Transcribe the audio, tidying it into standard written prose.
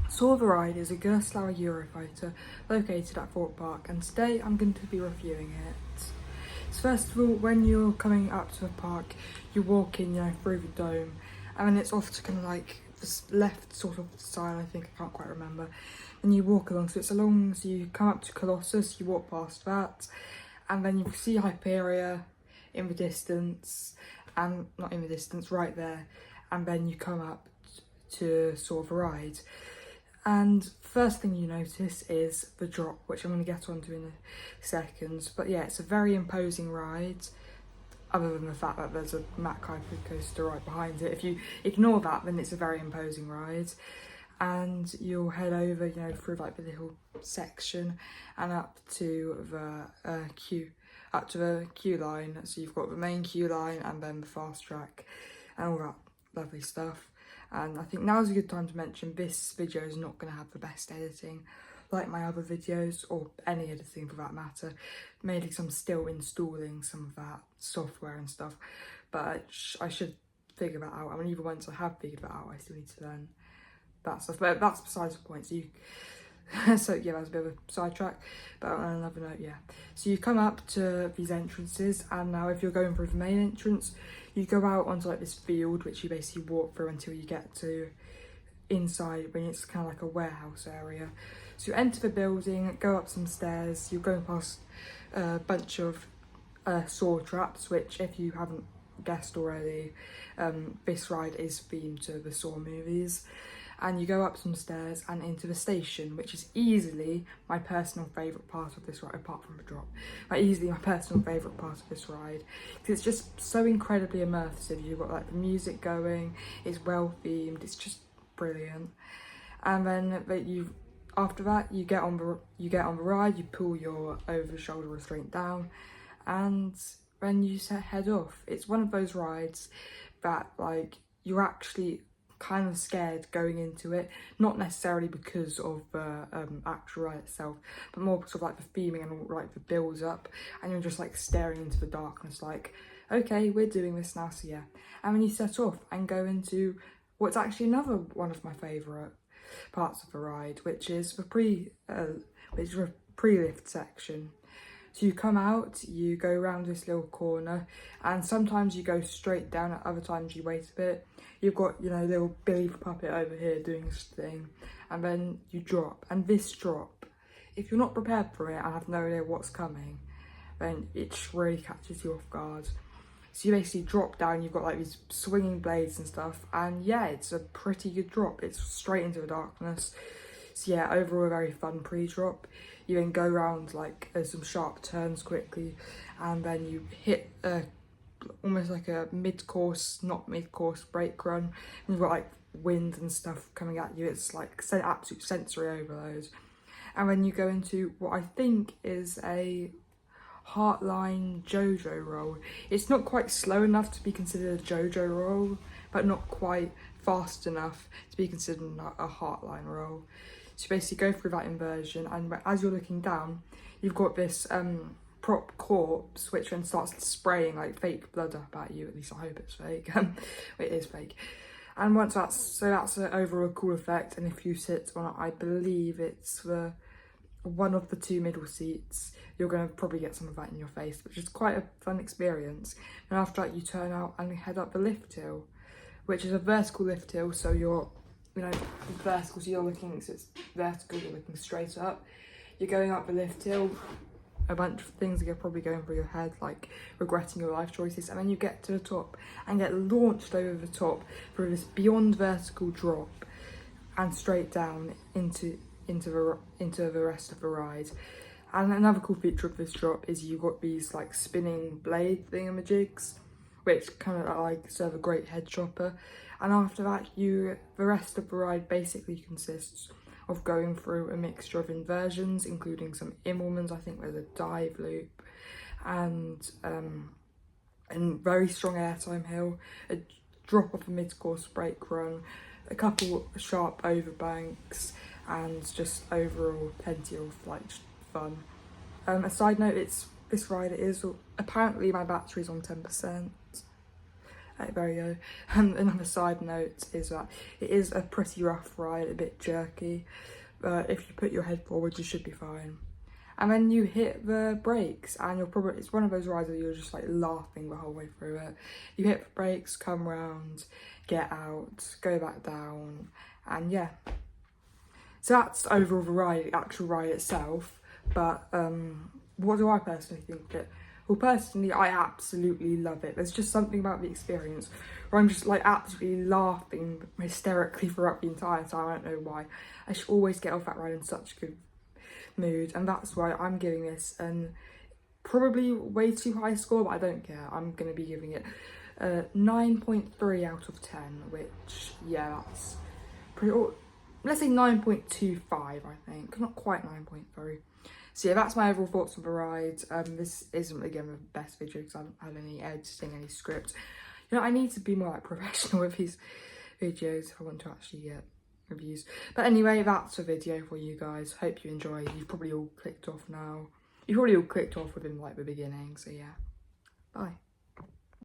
Saw the Ride is a Gerstlauer Eurofighter located at Thorpe Park, and today I'm going to be reviewing it. So first of all, when you're coming up to the park, you walk in, through the dome, and then it's off to kind of like this left sort of side, I think, I can't quite remember. And you walk along, so it's along, so you come up to Colossus, you walk past that, and then you see Hyperia in the distance, and not in the distance, right there, and then you come up to Saw the Ride. And first thing you notice is the drop, which I'm going to get onto in a second. But yeah, it's a very imposing ride, other than the fact that there's a Mack Hypercoaster right behind it. If you ignore that, then it's a very imposing ride. And you'll head over, through like the little section and up to the queue line. So you've got the main queue line and then the fast track and all that lovely stuff. And I think now's a good time to mention this video is not going to have the best editing like my other videos, or any editing for that matter, mainly because I'm still installing some of that software and stuff, but I should figure that out. I mean, even once I have figured that out, I still need to learn that stuff, but that's besides the point. So yeah, that's a bit of a sidetrack, but on another note, yeah. So you come up to these entrances, and now if you're going through the main entrance, you go out onto like this field, which you basically walk through until you get to inside, when it's kind of like a warehouse area. So you enter the building, go up some stairs, you're going past a bunch of saw traps, which, if you haven't guessed already, this ride is themed to the Saw movies. And you go up some stairs and into the station, which is easily my personal favourite part of this ride, apart from the drop. Easily my personal favourite part of this ride, because it's just so incredibly immersive. You've got like the music going, it's well themed, it's just brilliant. And then after that you get on the ride, you pull your over the shoulder restraint down, and then you head off. It's one of those rides that like you're actually kind of scared going into it, not necessarily because of the actual ride itself, but more because of like the theming and all, like the builds up, and you're just like staring into the darkness like, okay, we're doing this now. So yeah, and then you set off and go into what's actually another one of my favourite parts of the ride, which is the pre-lift section. So you come out, you go around this little corner, and sometimes you go straight down, at other times you wait a bit. You've got, little Billy the Puppet over here doing his thing, and then you drop. And this drop, if you're not prepared for it and have no idea what's coming, then it really catches you off guard. So you basically drop down, you've got like these swinging blades and stuff, and yeah, it's a pretty good drop. It's straight into the darkness. So yeah, overall a very fun pre-drop. You then go around like some sharp turns quickly, and then you hit almost like a not mid-course brake run, and you've got like wind and stuff coming at you. It's like absolute sensory overload. And then you go into what I think is a Heartline JoJo roll. It's not quite slow enough to be considered a JoJo roll, but not quite fast enough to be considered a Heartline roll. So you basically go through that inversion, and as you're looking down, you've got this prop corpse, which then starts spraying like fake blood up at you. At least I hope it's fake. It is fake. And once that's an overall cool effect. And if you sit on, I believe it's one of the two middle seats, you're going to probably get some of that in your face, which is quite a fun experience. And after that, you turn out and head up the lift hill, which is a vertical lift hill. So you're vertical, so it's vertical, you're looking straight up. You're going up the lift hill, a bunch of things are probably going through your head, like regretting your life choices, and then you get to the top and get launched over the top through this beyond vertical drop and straight down into the rest of the ride. And another cool feature of this drop is you've got these like spinning blade thingamajigs, which kind of like serve a great head chopper. And after that, the rest of the ride basically consists of going through a mixture of inversions, including some Immelmans. I think there's a dive loop, and very strong airtime hill, a drop off a mid-course brake run, a couple sharp overbanks, and just overall plenty of like fun. A side note, this ride is apparently my battery's on 10%. There you go. And another side note is that it is a pretty rough ride, a bit jerky, but if you put your head forward, you should be fine. And then you hit the brakes, and it's one of those rides where you're just like laughing the whole way through it. You hit the brakes, come round, get out, go back down, and yeah. So that's overall the ride, the actual ride itself. But what do I personally think of it? Well, personally, I absolutely love it. There's just something about the experience where I'm just like absolutely laughing hysterically throughout the entire time. I don't know why. I should always get off that ride in such a good mood, and that's why I'm giving this an probably way too high score, but I don't care. I'm going to be giving it a 9.3 out of 10, which, yeah, that's pretty... Let's say 9.25, I think. Not quite 9.3. So yeah, that's my overall thoughts on the ride. This isn't, again, the best video because I haven't had any editing, any script. You know, I need to be more like professional with these videos if I want to actually get reviews. But anyway, that's the video for you guys. Hope you enjoyed. You've probably all clicked off now. You've probably all clicked off within like the beginning. So yeah, bye.